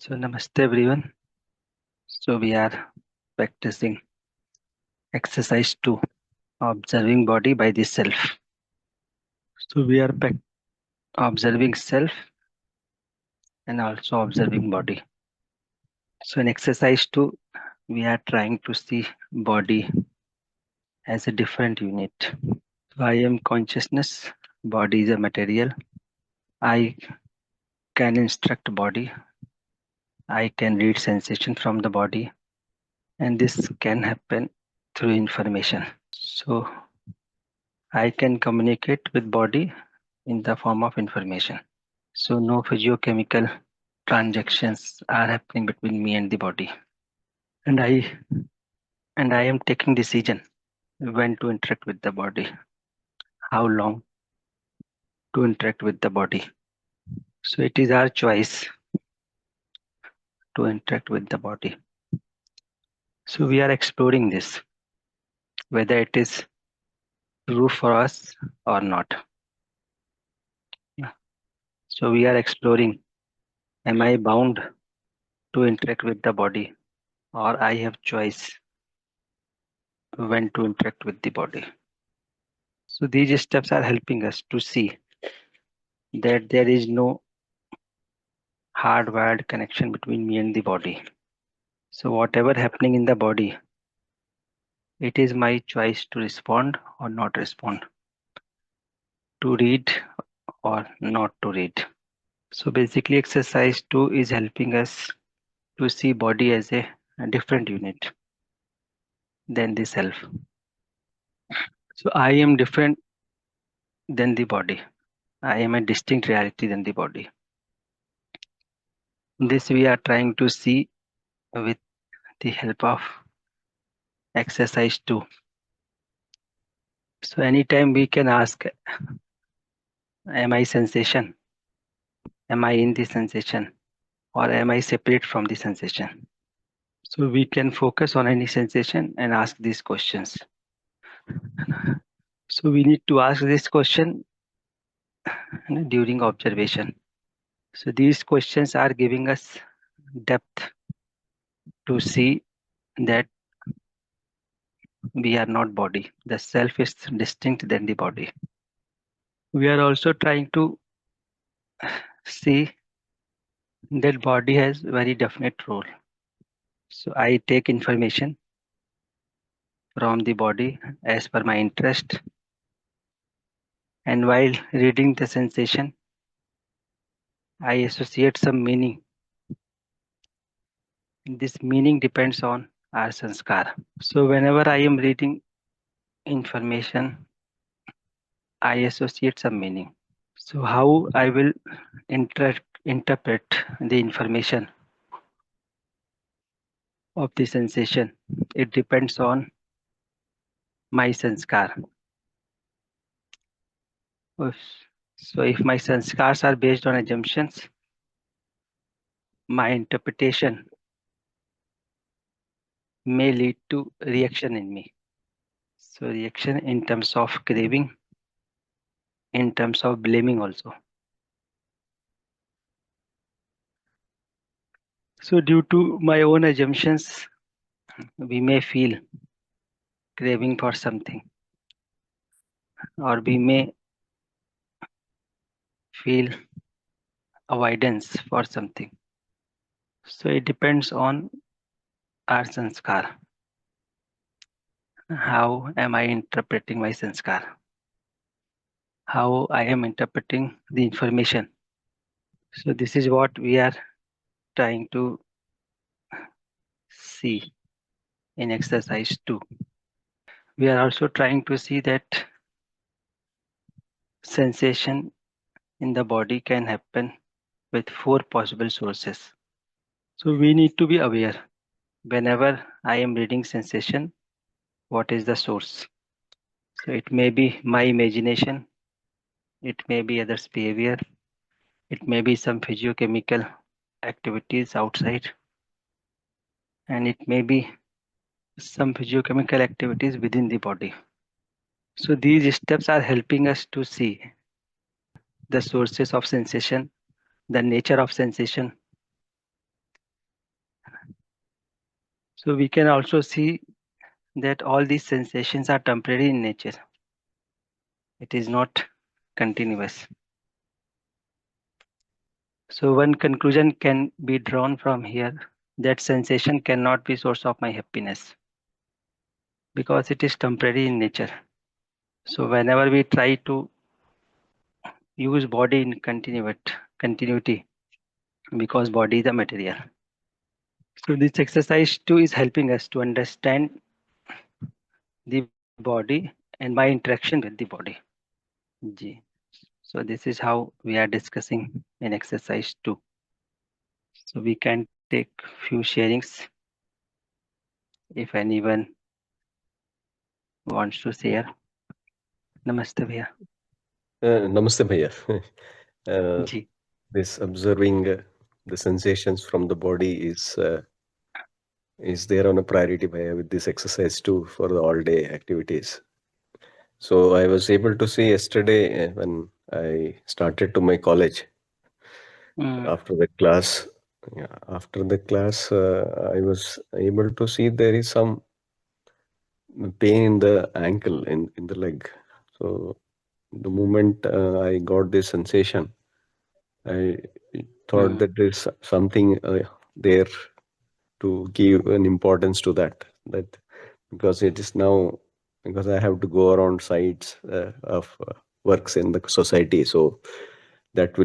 So namaste everyone. So we are practicing exercise 2, observing body by the self. So we are observing self and also observing body. So in exercise 2, we are trying to see body as a different unit. So I am consciousness, body is a material. I can instruct body. I can read sensation from the body, and this can happen through information. So I can communicate with body in the form of information. So no physiochemical transactions are happening between me and the body. And I am taking decision when to interact with the body, how long to interact with the body. So it is our choice to interact with the body. So we are exploring this, whether it is true for us or not. So we are exploring, am I bound to interact with the body, or I have choice when to interact with the body. So these steps are helping us to see that there is no hardwired connection between me and the body. So whatever happening in the body, it is my choice to respond or not respond, to read or not to read. So basically exercise 2 is helping us to see body as a different unit than the self. So I am different than the body. I am a distinct reality than the body. This we are trying to see with the help of exercise 2. So anytime we can ask, am I sensation? Am I in the sensation? Or am I separate from the sensation? So we can focus on any sensation and ask these questions. So we need to ask this question during observation. So these questions are giving us depth to see that we are not body. The self is distinct than the body. We are also trying to see that body has very definite role. So I take information from the body as per my interest, and while reading the sensation, I associate some meaning. This meaning depends on our sanskar. So whenever I am reading information, I associate some meaning. So how I will interpret the information of the sensation, it depends on my sanskar. So if my sanskars are based on assumptions, my interpretation may lead to reaction in me. So reaction in terms of craving, in terms of blaming also. So due to my own assumptions, we may feel craving for something, or we may feel avoidance for something. So it depends on our sanskar. How am I interpreting my sanskar? How I am interpreting the information. So this is what we are trying to see in exercise 2. We are also trying to see that sensation in the body can happen with 4 possible sources. So we need to be aware whenever I am reading sensation, what is the source? So it may be my imagination, it may be others' behavior, it may be some physiochemical activities outside, and it may be some physiochemical activities within the body. So these steps are helping us to see the sources of sensation, the nature of sensation, So we can also see that all these sensations are temporary in nature. It is not continuous. So one conclusion can be drawn from here, that sensation cannot be source of my happiness because it is temporary in nature. So whenever we try to use body in continuity, because body is a material. So this exercise too is helping us to understand the body and my interaction with the body. Ji. So this is how we are discussing in exercise 2. So we can take few sharings if anyone wants to share. Namaste bhaiya. Namaste, Bhaiya. uh, Ji. this observing the sensations from the body is there on a priority, Bhaiya, with this exercise too for the all day activities. So I was able to see yesterday when I started to my college Mm, after the class. Yeah, after the class, I was able to see there is some pain in the ankle in the leg. So the moment I got this sensation, I thought mm, that there's something there to give an importance to that. That because it is now because I have to go around sites of works in the society. So that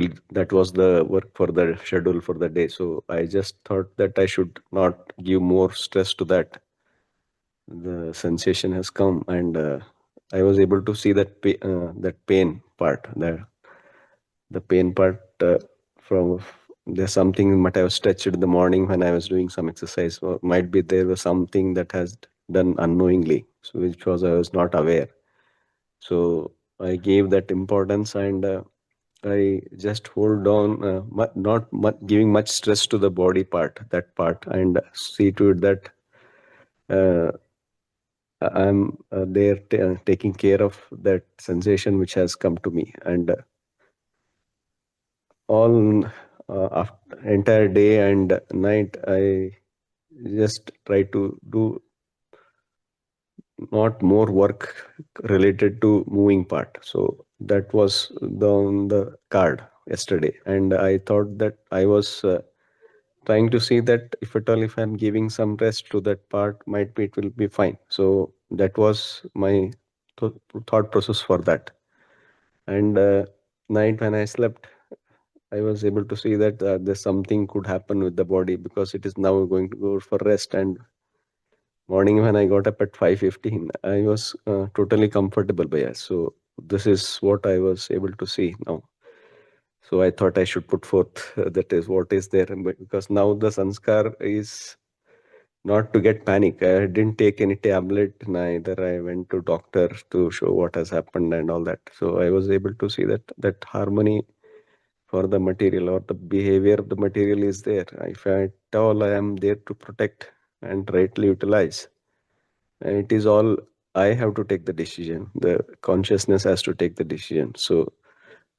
was the work for the schedule for the day. So I just thought that I should not give more stress to that. The sensation has come, and I was able to see that pain part there. The pain part from there's something might have stretched in the morning when I was doing some exercise, or might be there was something that has done unknowingly, so which was I was not aware. So I gave that importance, and I just hold on, not giving much stress to the body part, that part, and see to it that uh, I'm there taking care of that sensation which has come to me, and all after entire day and night I just try to do not more work related to moving part. So that was on the card yesterday, and I thought that I was trying to see that if at all if I'm giving some rest to that part, might be it will be fine. So that was my th- thought process for that. And night when I slept, I was able to see that there's something could happen with the body because it is now going to go for rest. And morning when I got up at 5:15, I was totally comfortable by it. So this is what I was able to see now. So I thought I should put forth that is what is there, because now the sanskar is not to get panic. I didn't take any tablet, neither I went to doctor to show what has happened and all that. So I was able to see that harmony for the material or the behavior of the material is there. If at all I am there to protect and rightly utilize, and it is all I have to take the decision. The consciousness has to take the decision. So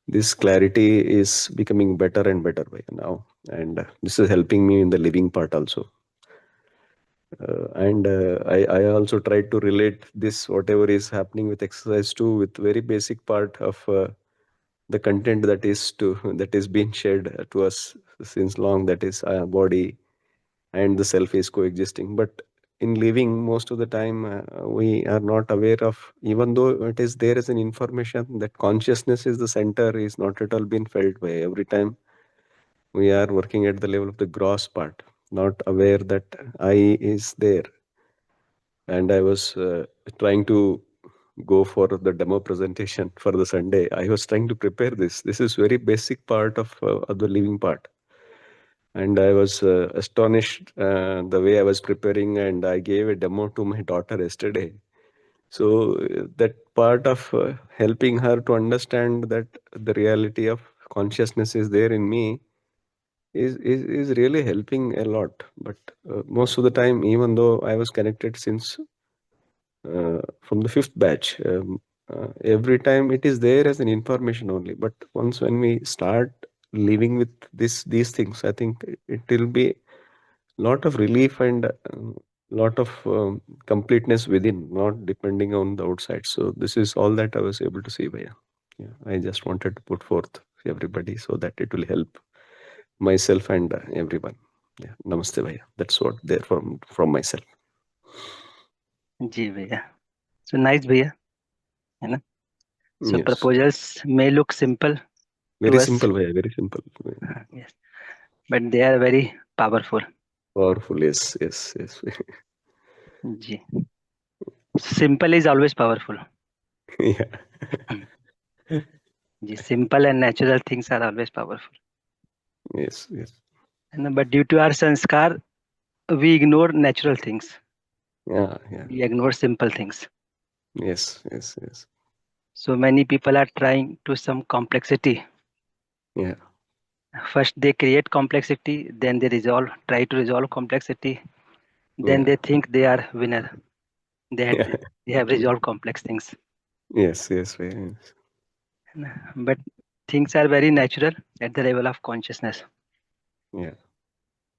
this clarity is becoming better and better by now, and this is helping me in the living part also. And I also try to relate this whatever is happening with exercise too with very basic part of the content that is to that is being shared to us since long, that is body and the self is coexisting. But in living most of the time we are not aware of, even though it is there as an information that consciousness is the center, is not at all been felt by every time we are working at the level of the gross part, not aware that I is there. And I was trying to go for the demo presentation for the Sunday. I was trying to prepare this. This is very basic part of the living part, and I was astonished the way I was preparing, and I gave a demo to my daughter yesterday. So that part of helping her to understand that the reality of consciousness is there in me is really helping a lot. But most of the time, even though I was connected since from the fifth batch. Every time it is there as an information only, but once when we start living with these things, I think it will be lot of relief and lot of completeness within, not depending on the outside. So this is all that I was able to see, Bhaiya. Yeah, I just wanted to put forth to everybody so that it will help myself and everyone. Yeah, namaste, Bhaiya. That's what there from myself. जी भैया. So nice भैया, है ना? So Yes, proposals may look simple to very us, simple, Bhaiya. Very simple. yes, but they are very powerful. Powerful. Yes, yes, yes. Ji. Simple is always powerful. Yeah. Ji, simple and natural things are always powerful. Yes, yes. है ना? But due to our sanskar, we ignore natural things. Yeah, yeah. We ignore simple things. Yes, yes, yes. So many people are trying to some complexity. Yeah, First they create complexity, then they try to resolve complexity. Then yeah, they think they are winner. yeah. They have resolved complex things. Yes, yes, yes. But things are very natural at the level of consciousness, Yeah,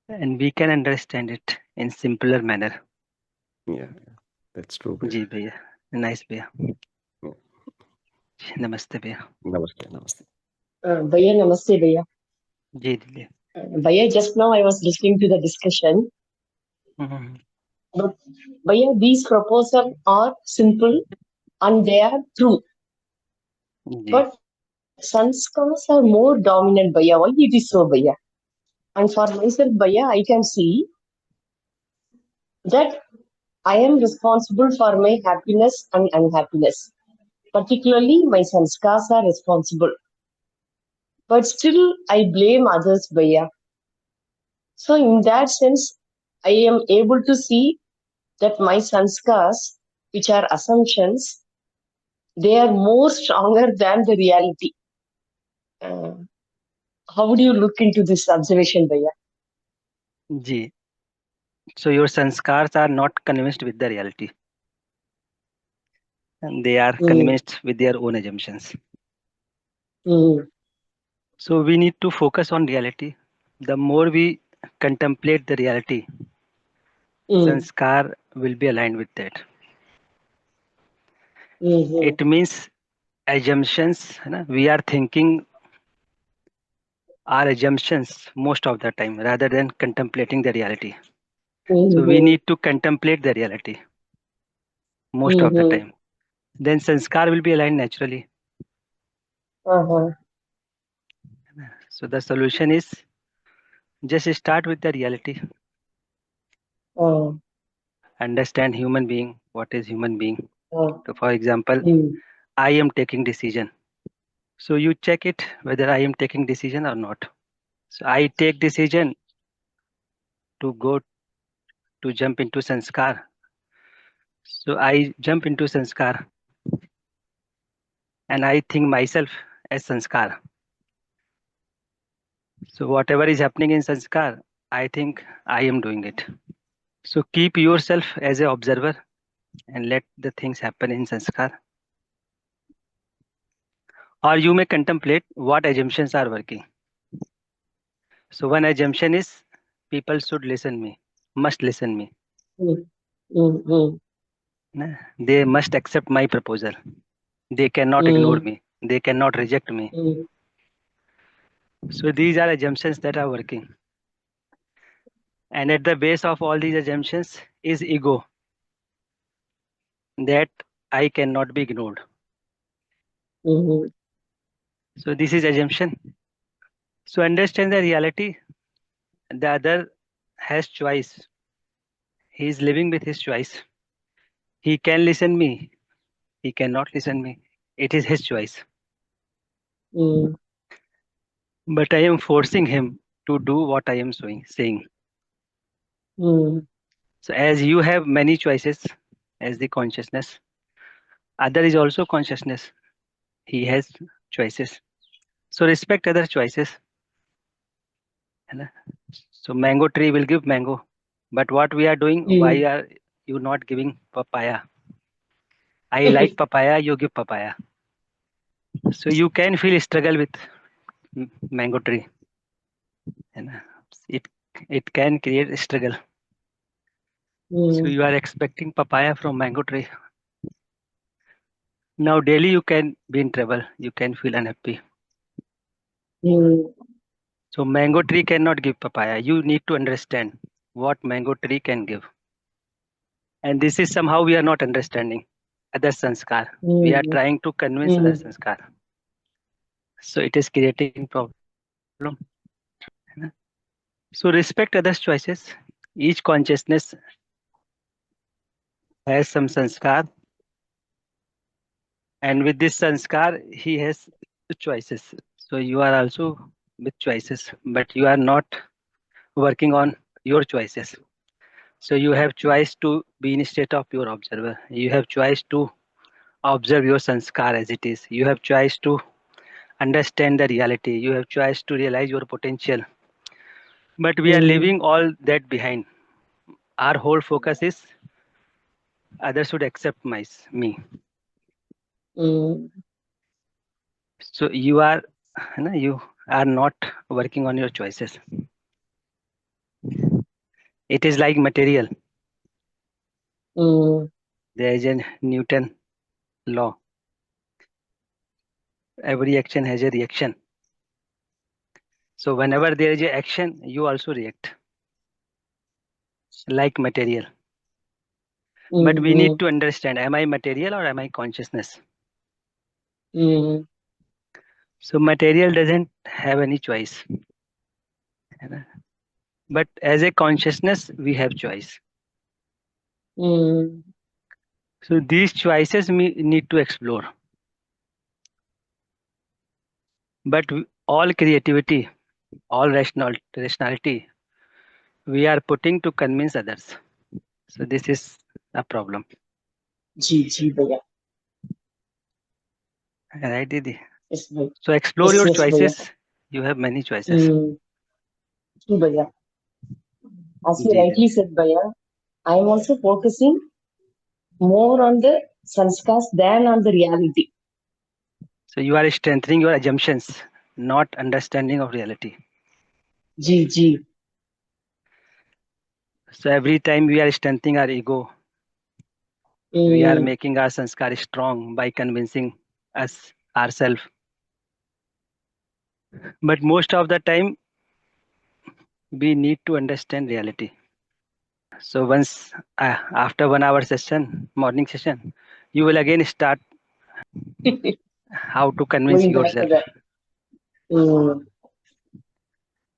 and we can understand it in simpler manner. yeah, yeah. That's true, Bhaiya. जी भैया, nice भैया. Yeah. नमस्ते भैया. Namaste, namaste. Bhaiya, namaste, Bhaiya. जी दीदी. Bhaiya, just now I was listening to the discussion. Hmm, But Bhaiya, these proposals are simple and they are true. Ji. But sanskars are more dominant, Bhaiya. Why it is so, Bhaiya? And for myself, Bhaiya, I can see that I am responsible for my happiness and unhappiness. Particularly, my sanskars are responsible. But still, I blame others, Bhaiya. So, in that sense, I am able to see that my sanskars, which are assumptions, they are more stronger than the reality. Uh, how would you look into this observation, Bhaiya? Ji. So your sanskars are not convinced with the reality, and they are Mm, convinced with their own assumptions. mm, So we need to focus on reality. The more we contemplate the reality, mm, sanskar will be aligned with that. mm, It means assumptions, है ना? We are thinking our assumptions most of the time rather than contemplating the reality. So we mm, need to contemplate the reality most of the mm, time. Then sanskar will be aligned naturally. uh-huh, So the solution is just start with the reality. uh, Understand human being. What is human being? uh, So for example, mm, I am taking decision. So you check it whether I am taking decision or not. So I take decision to go to jump into sanskar. So I jump into sanskar and I think myself as sanskar. So whatever is happening in sanskar, I think I am doing it. So keep yourself as an observer and let the things happen in sanskar. Or you may contemplate what assumptions are working. So one assumption is people should listen me, must listen me. mm, mm, mm, They must accept my proposal. They cannot ignore mm, me. They cannot reject me. mm, So these are assumptions that are working. And at the base of all these assumptions is ego, that I cannot be ignored. mm, So this is assumption. So understand the reality. The other has choice. He is living with his choice. He can listen me. He cannot listen me. It is his choice. mm, But I am forcing him to do what I am saying. mm, So as you have many choices as the consciousness, other is also consciousness. He has choices. So respect other choices. है ना? So mango tree will give mango. But what we are doing, why mm. are you not giving papaya? I like papaya, you give papaya. So you can feel struggle with mango tree. है ना? It it can create struggle. So you are expecting papaya from mango tree. Now daily you can be in trouble. You can feel unhappy. So mango tree cannot give papaya. You need to understand what mango tree can give. And this is somehow we are not understanding other sanskar. We are trying to convince other sanskar. So it is creating problem. So respect others' choices. Each consciousness has some sanskar, and with this sanskar, he has choices. So you are also with choices, but you are not working on your choices. So you have choice to be in state of pure observer. You have choice to observe your sanskar as it is. You have choice to understand the reality. You have choice to realize your potential. But we are leaving all that behind. Our whole focus is others should accept me. So you are not working on your choices. It is like material. There is a Newton law. Every action has a reaction. So whenever there is a action, you also react like material. But we need to understand, am I material or am I consciousness? So material doesn't have any choice. But as a consciousness, we have choice. So these choices we need to explore. But all creativity, all rationality, we are putting to convince others. So this is a problem. जी भैया Right, Didi? yes भैया So explore your yes भैया choices. You have many choices. जी भैया as you ji, rightly Didi. said भैया I am also focusing more on the sanskars than on the reality. So you are strengthening your assumptions, not understanding of reality. Ji So every time we are strengthening our ego, we are making our sanskar strong by convincing us ourselves. But most of the time, we need to understand reality. So once after 1 hour session, morning session, you will again start how to convince going back to yourself. that.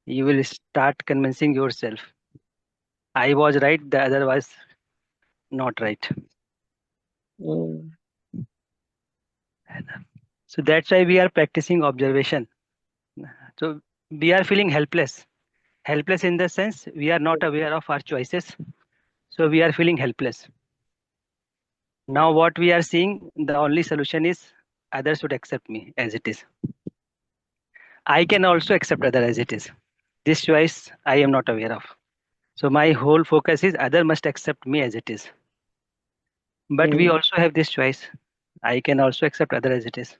You will start convincing yourself. I was right, the other was not right. So that's why we are practicing observation. So we are feeling helpless. Helpless in the sense we are not aware of our choices. So we are feeling helpless. Now what we are seeing, the only solution is others should accept me as it is. I can also accept other as it is. This choice I am not aware of. So my whole focus is other must accept me as it is. But we also have this choice. I can also accept other as it is.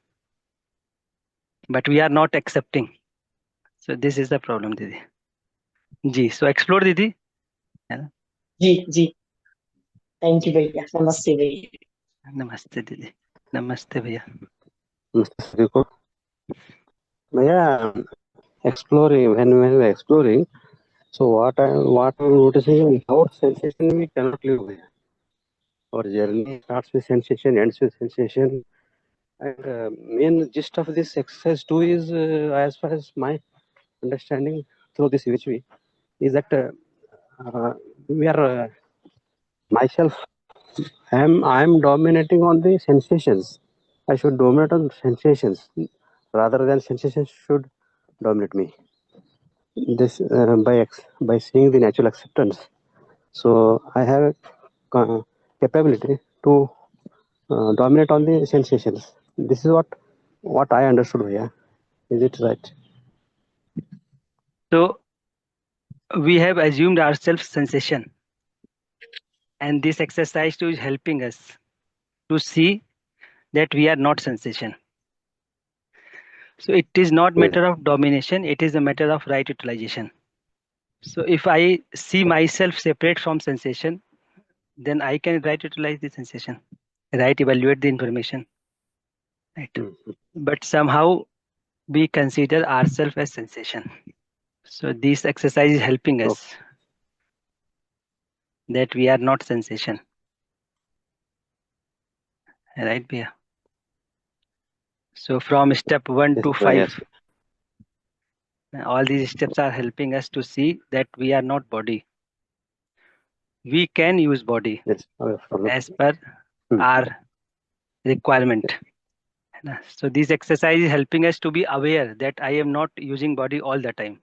But we are not accepting. So this is the problem, Didi. Ji, so explore Didi. है ना? जी thank you भैया नमस्ते भैया नमस्ते दीदी. नमस्ते भैया. Mr. Sriko. Yeah, exploring when we're exploring. So what I'm noticing without sensation we cannot live there. Our journey starts with sensation, ends with sensation, and main gist of this exercise too is, as far as my understanding through this VHV, is that we are myself. I'm dominating on the sensations. I should dominate on sensations rather than sensations should dominate me. This by seeing the natural acceptance. So I have a capability to dominate on the sensations. This is what I understood here. Is it right? So we have assumed ourselves sensation, and this exercise too is helping us to see that we are not sensation. So it is not Good. matter of domination, it is a matter of right utilization. So if I see myself separate from sensation, then I can right utilize the sensation, right evaluate the information, right? But somehow we consider ourselves as sensation. So this exercise is helping us that we are not sensation, right, Bia? So from step 1 Yes, to yes, 5, all these steps are helping us to see that we are not body. We can use body yes. From as per Hmm. our requirement. So this exercise is helping us to be aware that I am not using body all the time.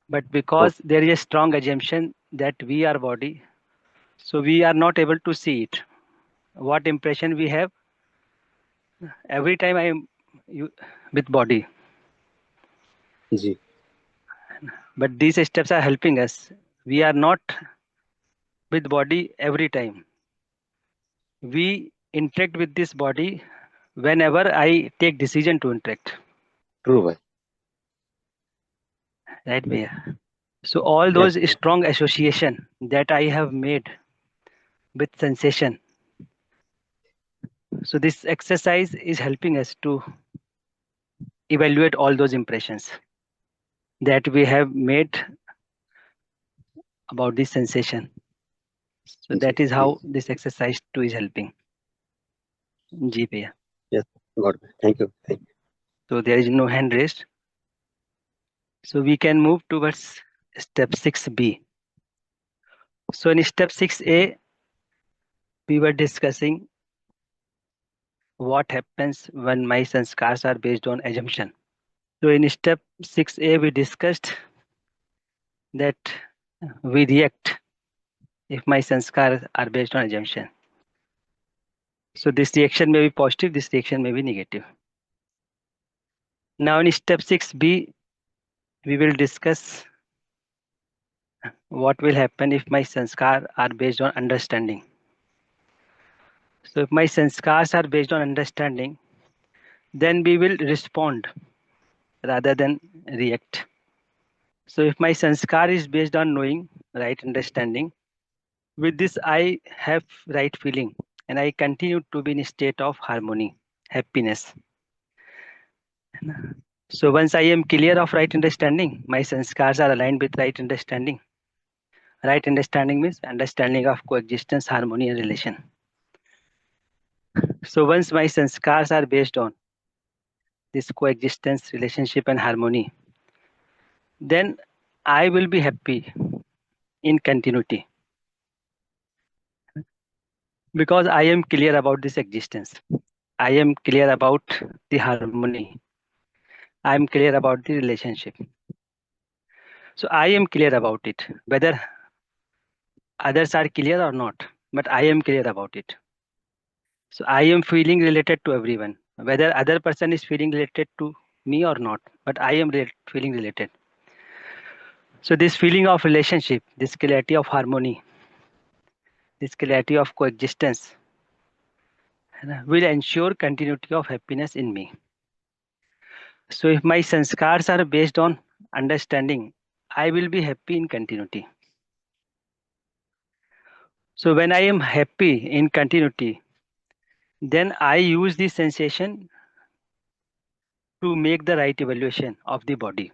But because Okay. there is a strong assumption that we are body, so we are not able to see it. What impression we have every time I am with body. Ji. But these steps are helping us. We are not with body every time. We interact with this body whenever I take decision to interact. True, bhai. Right, Bhaiya? So all Yes, those yes. strong association that I have made with sensation. So this exercise is helping us to evaluate all those impressions that we have made about this sensation. So Ji, that is ji. how this exercise too is helping. Ji, Bhaiya. Yes. Got it. Thank you. Thank you. So there is no hand raised. So we can move towards step 6B. So in step 6A, we were discussing what happens when my sanskars are based on assumption. So in step 6A, we discussed that we react if my sanskars are based on assumption. So this reaction may be positive, this reaction may be negative. Now in step 6B, we will discuss what will happen if my sanskar are based on understanding. So if my sanskars are based on understanding, then we will respond rather than react. So if my sanskar is based on knowing, right understanding, with this I have right feeling and I continue to be in a state of harmony, happiness. So once I am clear of right understanding, my sanskars are aligned with right understanding. Right understanding means understanding of coexistence, harmony, and relation. So once my sanskars are based on this coexistence, relationship, and harmony, then I will be happy in continuity because I am clear about this existence. I am clear about the harmony. I am clear about the relationship. So I am clear about it, whether others are clear or not, but I am clear about it. So I am feeling related to everyone, whether other person is feeling related to me or not, but I am feeling related. So this feeling of relationship, this clarity of harmony, this clarity of coexistence will ensure continuity of happiness in me. So if my sanskars are based on understanding, I will be happy in continuity. So when I am happy in continuity, then I use this sensation to make the right evaluation of the body.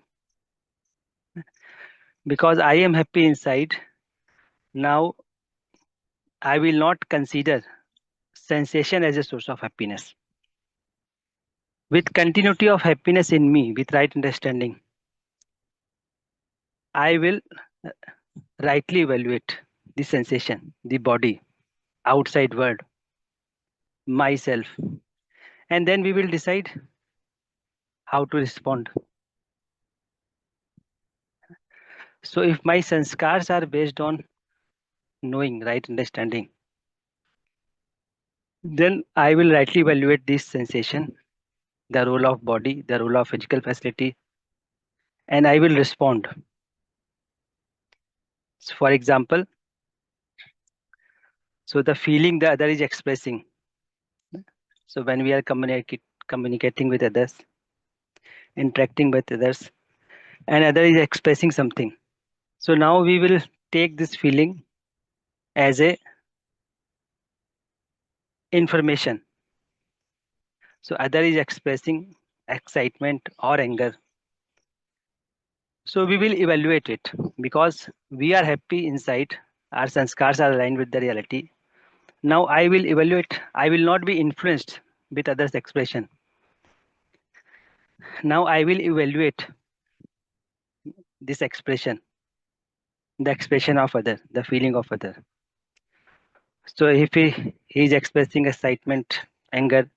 Because I am happy inside, now I will not consider sensation as a source of happiness. With continuity of happiness in me, with right understanding, I will rightly evaluate the sensation, the body, outside world, myself, and then we will decide how to respond. So if my sanskars are based on knowing, right understanding, then I will rightly evaluate this sensation, the role of body, the role of physical facility, and I will respond. So for example, so the feeling the other is expressing. So when we are communicating with others, interacting with others, and other is expressing something. So now we will take this feeling as a information. So other is expressing excitement or anger. So we will evaluate it because we are happy inside. Our sanskars are aligned with the reality. Now I will evaluate. I will not be influenced with others' expression. Now I will evaluate this expression, the expression of other, the feeling of other. So if he is expressing excitement, anger,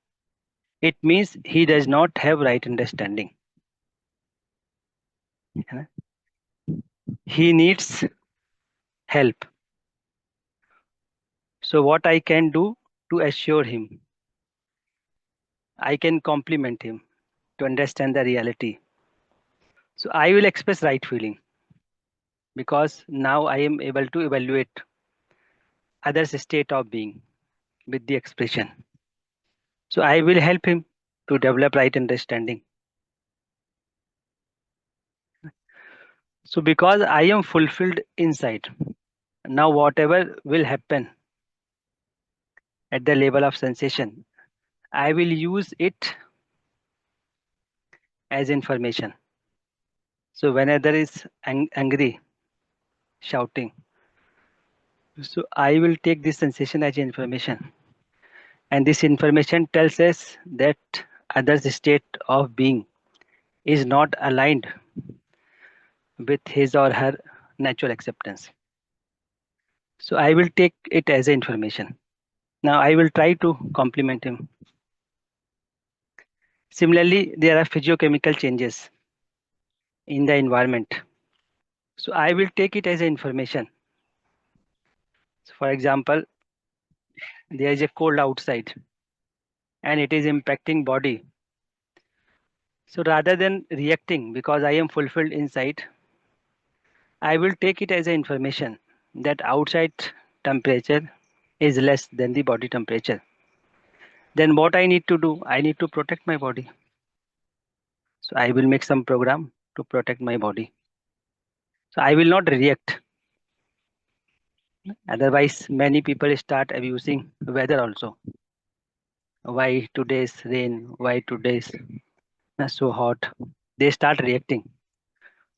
it means he does not have right understanding. He needs help. So what I can do to assure him, I can compliment him to understand the reality. So I will express right feeling because now I am able to evaluate others' state of being with the expression. So I will help him to develop right understanding. So because I am fulfilled inside, now whatever will happen at the level of sensation, I will use it as information. So whenever is angry, shouting, so I will take this sensation as information. And this information tells us that other's state of being is not aligned with his or her natural acceptance. So I will take it as information. Now I will try to compliment him. Similarly, there are physiochemical changes in the environment. So I will take it as information. So for example, there is a cold outside and it is impacting body. So rather than reacting because I am fulfilled inside, I will take it as an information that outside temperature is less than the body temperature. Then what I need to do? I need to protect my body. So I will make some program to protect my body. So I will not react. Otherwise, many people start abusing weather also. Why today's rain? Why today's so hot? They start reacting.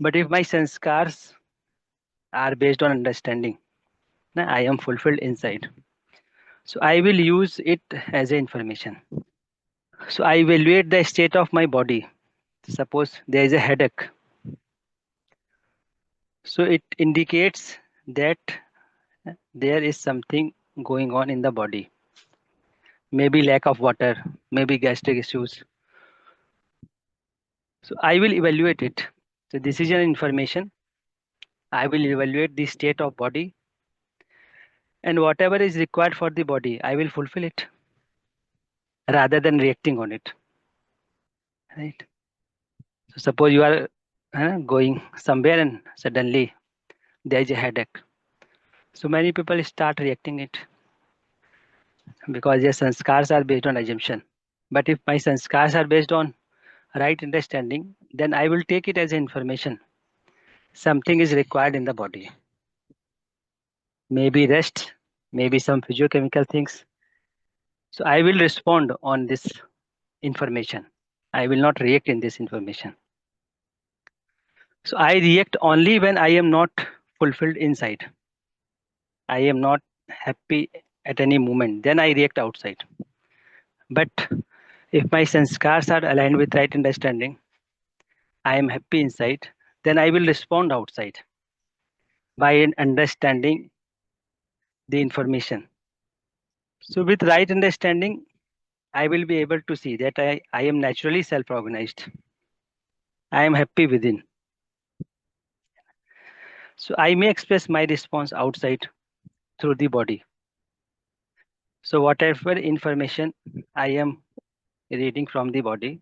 But if my sanskars are based on understanding, I am fulfilled inside. So I will use it as a information. So I evaluate the state of my body. Suppose there is a headache. So it indicates that there is something going on in the body. Maybe lack of water, maybe gastric issues. So I will evaluate it. So this is an information. I will evaluate the state of body and whatever is required for the body, I will fulfill it rather than reacting on it. Right. So suppose you are going somewhere and suddenly there is a headache. So many people start reacting it because their sanskars are based on assumption. But if my sanskars are based on right understanding, then I will take it as information. Something is required in the body. Maybe rest, maybe some physiochemical things. So I will respond on this information. I will not react in this information. So I react only when I am not fulfilled inside. I am not happy at any moment. Then I react outside. But if my sanskars are aligned with right understanding, I am happy inside, then I will respond outside by understanding the information. So with right understanding, I will be able to see that I am naturally self-organized. I am happy within. So I may express my response outside through the body. So whatever information I am reading from the body,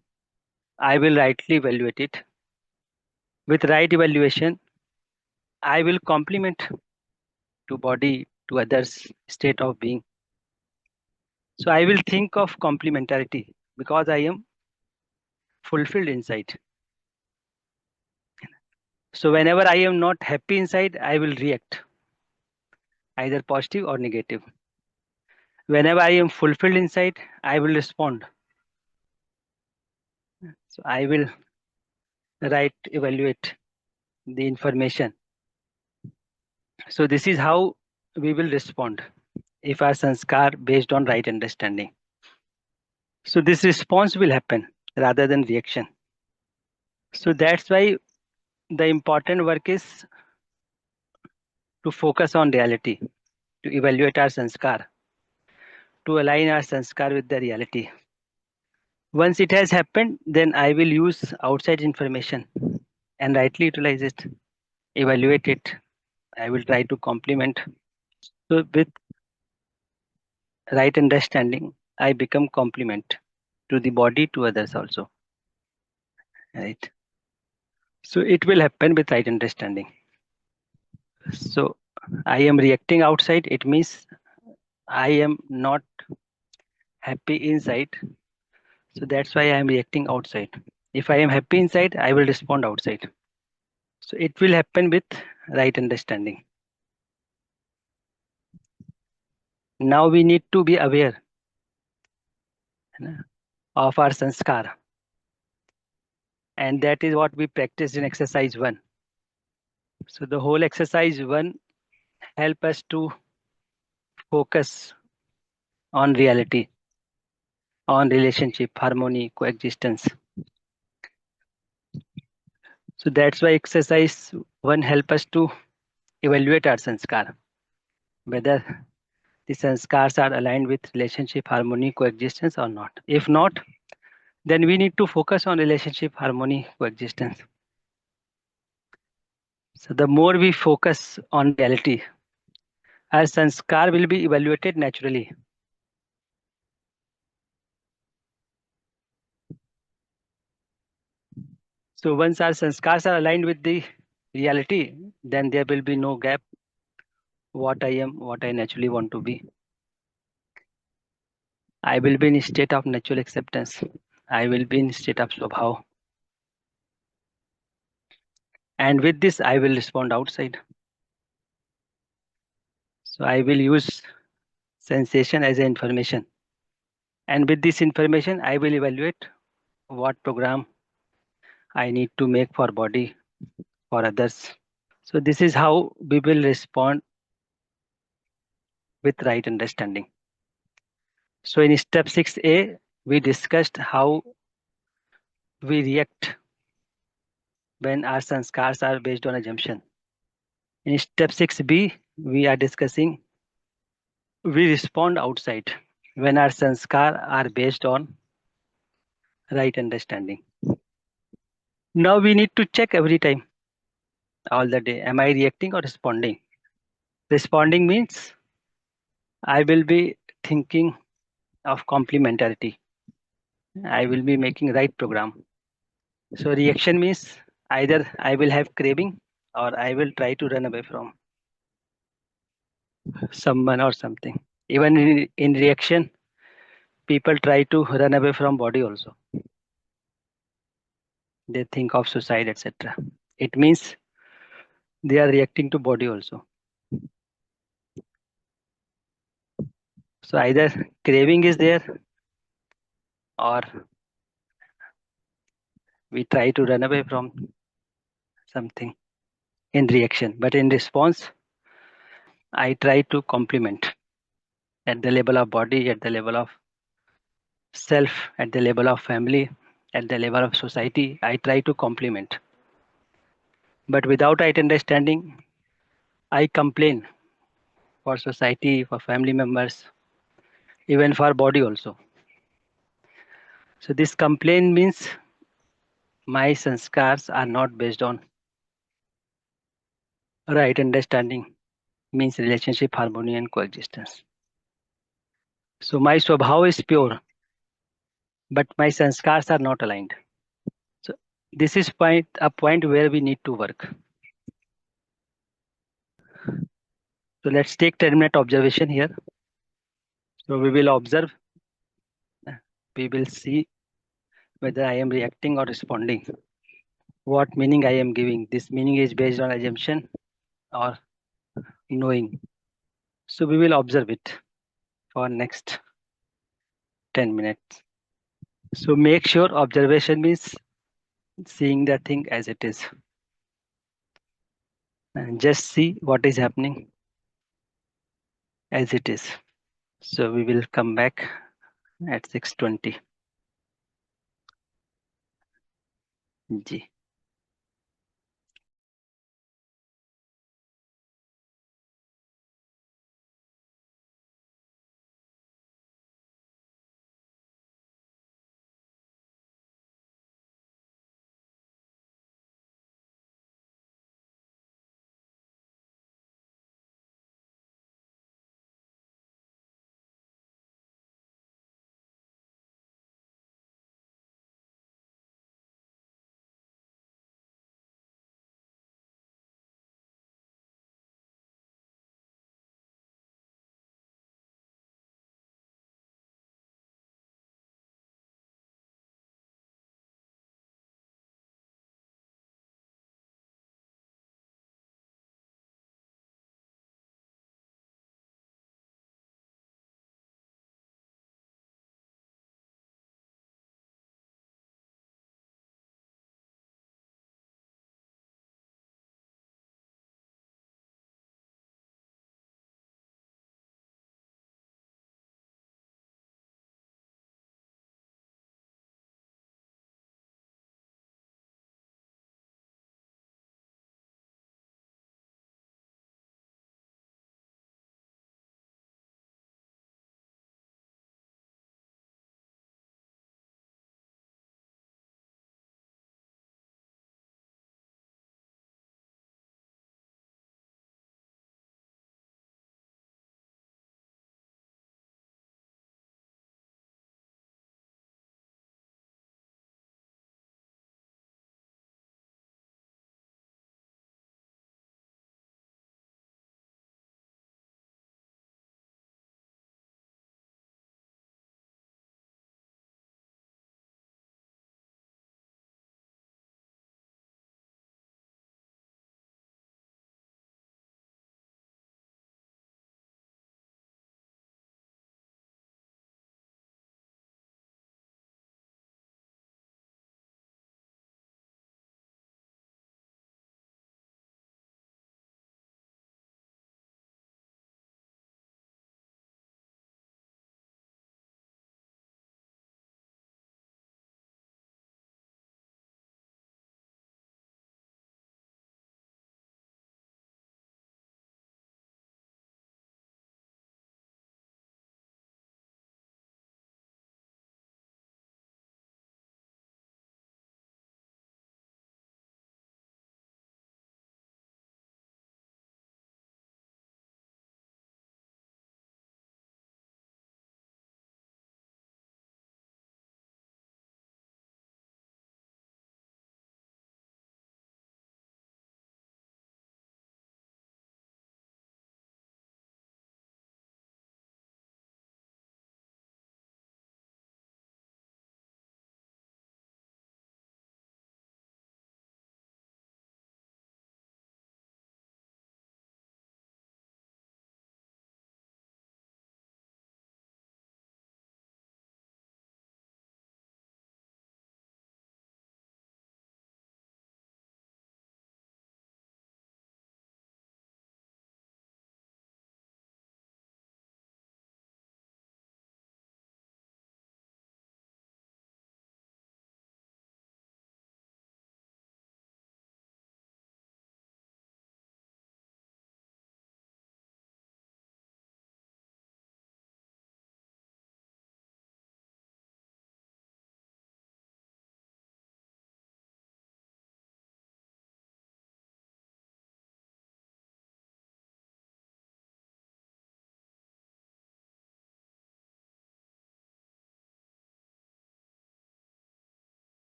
I will rightly evaluate it. With right evaluation, I will complement to body, to others' state of being. So I will think of complementarity because I am fulfilled inside. So whenever I am not happy inside, I will react. either positive or negative. Whenever I am fulfilled inside, I will respond. So I will evaluate the information. So this is how we will respond if our sanskar based on right understanding. So this response will happen rather than reaction. So that's why the important work is to focus on reality, to evaluate our sanskar, to align our sanskar with the reality. Once it has happened, then I will use outside information and rightly utilize it, evaluate it. I will try to complement. So with right understanding, I become complement to the body, to others also. Right. So it will happen with right understanding. So I am reacting outside. It means I am not happy inside. So that's why I am reacting outside. If I am happy inside, I will respond outside. So it will happen with right understanding. Now we need to be aware of our sanskar. And that is what we practiced in exercise 1. So the whole exercise 1 help us to focus on reality, on relationship, harmony, coexistence. So that's why exercise 1 help us to evaluate our sanskar, whether the sanskars are aligned with relationship, harmony, coexistence or not. If not, then we need to focus on relationship, harmony, coexistence. So the more we focus on reality, our sanskar will be evaluated naturally. So once our sanskars are aligned with the reality, then there will be no gap. What I am, what I naturally want to be. I will be in a state of natural acceptance. I will be in a state of swabhav. And with this, I will respond outside. So I will use sensation as an information. And with this information, I will evaluate what program I need to make for body, for others. So this is how we will respond with right understanding. So in step 6a, we discussed how we react when our sanskars are based on assumption. In step 6b, we are discussing we respond outside when our sanskar are based on right understanding. Now we need to check every time, all the day, am I reacting or responding? Responding means I will be thinking of complementarity. I will be making right program. So reaction means either I will have craving or I will try to run away from someone or something. Even in reaction, people try to run away from body also. They think of suicide, etc. It means they are reacting to body also. So either craving is there or we try to run away from something in reaction. But in response, I try to complement at the level of body, at the level of self, at the level of family, at the level of society. I try to complement. But without right understanding, I complain for society, for family members, even for body also. So this complaint means my sanskars are not based on right understanding, means relationship, harmony and coexistence. So my swabhav is pure, but my sanskars are not aligned. So this is a point where we need to work. So let's take 10-minute observation here. So we will observe, we will see whether I am reacting or responding. What meaning I am giving. This meaning is based on assumption or knowing. So we will observe it for next 10 minutes. So make sure observation means seeing the thing as it is. And just see what is happening as it is. So we will come back at 6:20. Ji.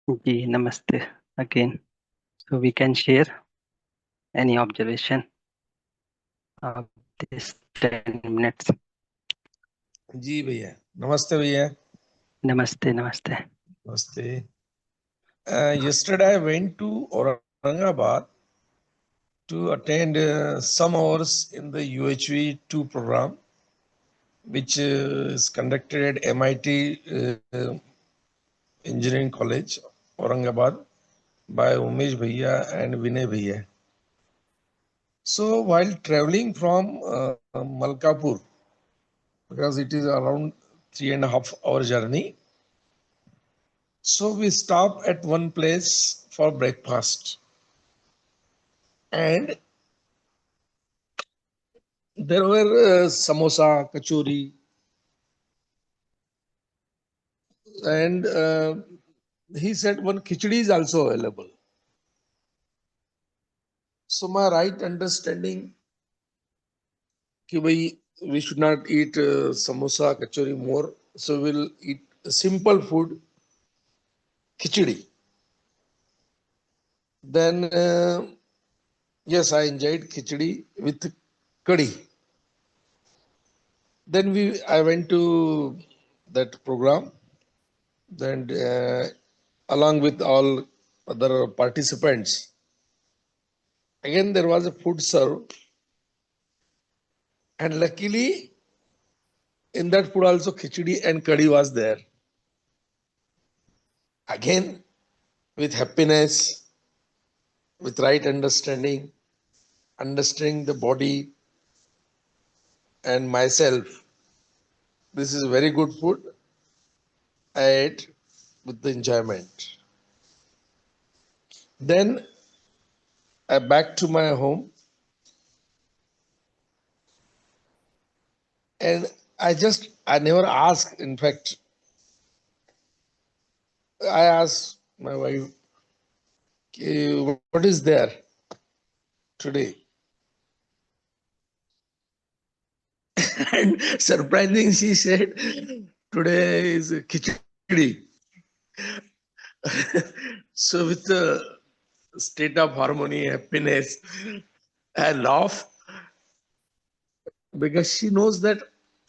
Ji, namaste again. So we can share any observation of this 10 minutes. जी भैया, नमस्ते भैया. Namaste, namaste. Namaste. Yesterday I went to Aurangabad to attend some hours in the UHV 2 program, which is conducted at MIT Engineering College, Aurangabad, by Umesh Bhaiya and Vinay Bhaiya. So while traveling from Malkapur, because it is around 3.5 hour journey, so we stop at one place for breakfast, and there were samosa, kachori, and he said one khichdi is also available. So my right understanding कि भाई we should not eat samosa, kachori more, so we'll eat simple food, khichdi. Then yes, I enjoyed khichdi with curry. Then I went to that program. Then along with all other participants, again there was a food served, and luckily in that food also khichdi and curry was there. Again with happiness, with right understanding, understanding the body and myself. This is very good food. I ate with the enjoyment. Then I back to my home, and I never asked. In fact, I asked my wife, what is there today? And surprising, she said, today is khichdi. So with the state of harmony, happiness, I laugh because she knows that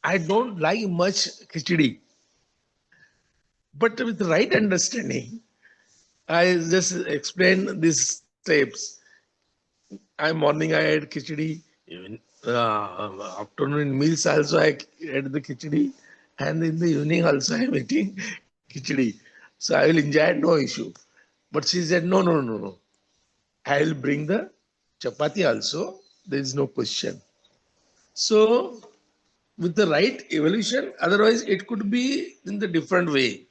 I don't like much khichdi. But with the right understanding, I just explain these steps. I morning I had khichdi, even afternoon meals also I had the khichdi, and in the evening also I am eating khichdi. So I will enjoy it, no issue. But she said, no, no, no, no. I will bring the chapati also. There is no question. So with the right evolution, otherwise it could be in the different way.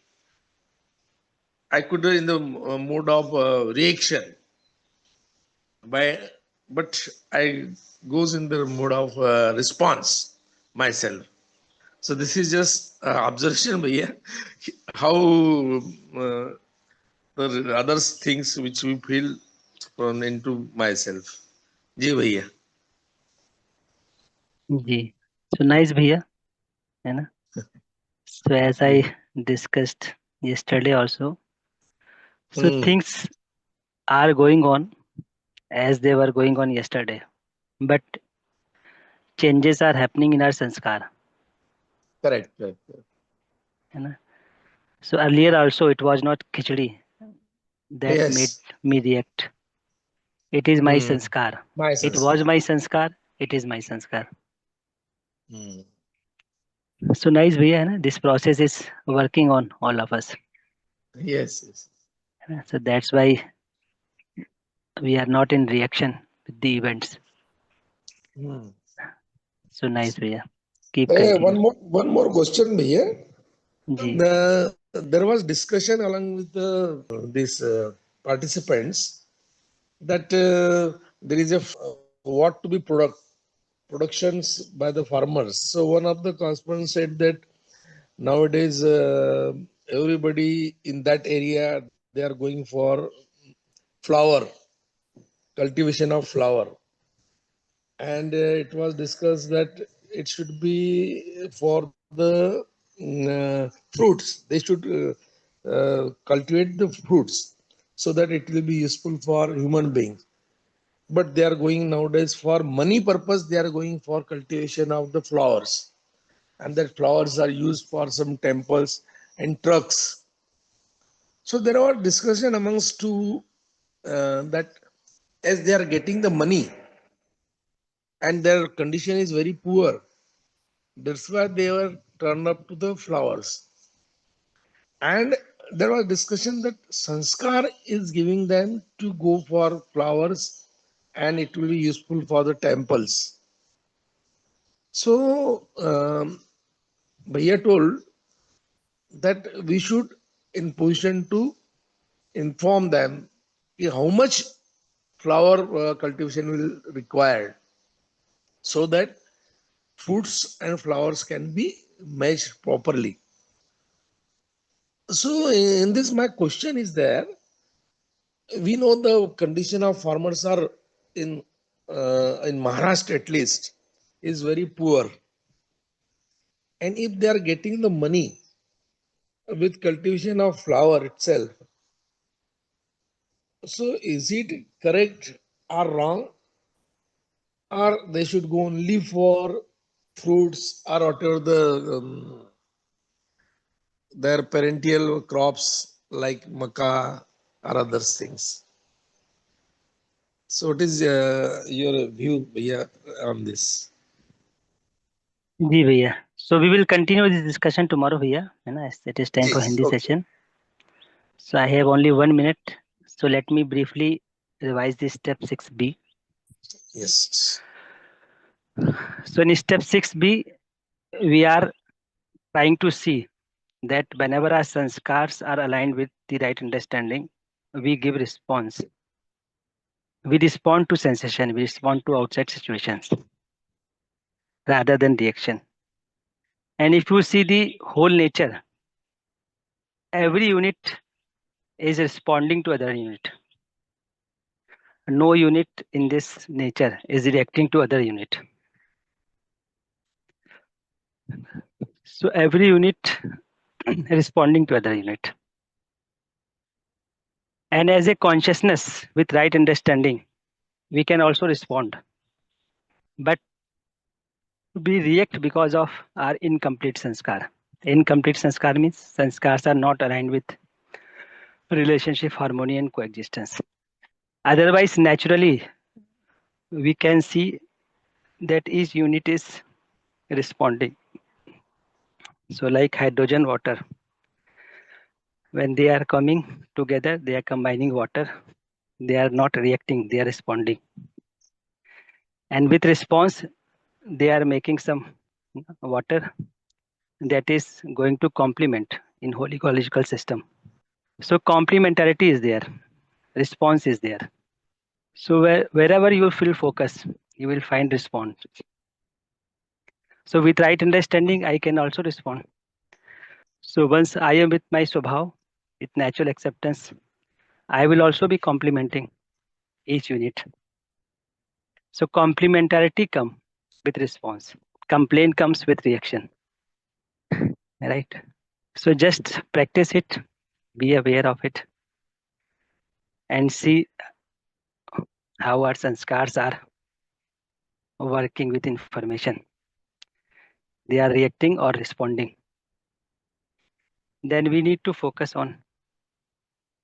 I could in the mode of reaction by, but I goes in the mode of response myself. So this is just observation, bhaiya, how the other things which we feel from into myself. जी भैया. Ji. So nice, bhaiya. है ना? So as I discussed yesterday also, so Hmm. things are going on as they were going on yesterday, but changes are happening in our sanskar. Correct, correct, correct. है ना? So earlier also it was not khichdi that made Yes. me react. It is my Hmm. sanskar. My It sense. was my sanskar. It is my sanskar. Hmm. So nice bhaiya, है ना? This process is working on all of us. Yes, yes. है ना? So that's why we are not in reaction with the events. Hmm. So nice bhaiya. Keep continue. One more question, bhaiya. Ji. There was discussion along with these participants that there is a what to be productions by the farmers. So one of the correspondents said that nowadays everybody in that area they are going for flower cultivation of flower, and it was discussed that it should be for the fruits. They should cultivate the fruits so that it will be useful for human beings. But they are going nowadays for money purpose, they are going for cultivation of the flowers. And that flowers are used for some temples and trucks. So there are discussion amongst two that as they are getting the money and their condition is very poor, that's why they were turned up to the flowers. And there was discussion that sanskar is giving them to go for flowers and it will be useful for the temples. So, Bhaiya told that we should in position to inform them how much flower cultivation will require so that fruits and flowers can be matched properly. So in this my question is there, we know the condition of farmers are in Maharashtra at least is very poor, and if they are getting the money with cultivation of flower itself, so is it correct or wrong, or they should go only for fruits or whatever their parental crops like maca or other things? So what is your view, Bhaiya, on this? जी भैया. So we will continue this discussion tomorrow भैया, है ना? As it is time for Yes, Hindi okay. session. So I have only 1 minute. So let me briefly revise this step 6B. Yes. So in step 6B, we are trying to see that whenever our sanskars are aligned with the right understanding, we give response. We respond to sensation, we respond to outside situations rather than reaction. And if you see the whole nature, every unit is responding to other unit. No unit in this nature is reacting to other unit. So every unit responding to other unit. And as a consciousness with right understanding, we can also respond. But we react because of our incomplete sanskar. Incomplete sanskar means sanskars are not aligned with relationship, harmony, and coexistence. Otherwise, naturally, we can see that each unit is responding. So, like hydrogen, water, when they are coming together, they are combining water. They are not reacting, they are responding. And with response, they are making some water that is going to complement in whole ecological system. So complementarity is there, response is there. So wherever you feel focus, you will find response. So with right understanding, I can also respond. So once I am with my swabhav, with natural acceptance, I will also be complementing each unit. So complementarity comes with response. Complaint comes with reaction. Right? So just practice it, be aware of it, and see how our sanskars are working with information. They are reacting or responding. Then we need to focus on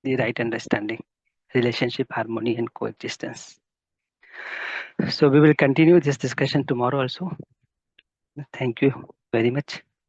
the right understanding, relationship, harmony, and coexistence. So we will continue this discussion tomorrow also. Thank you very much.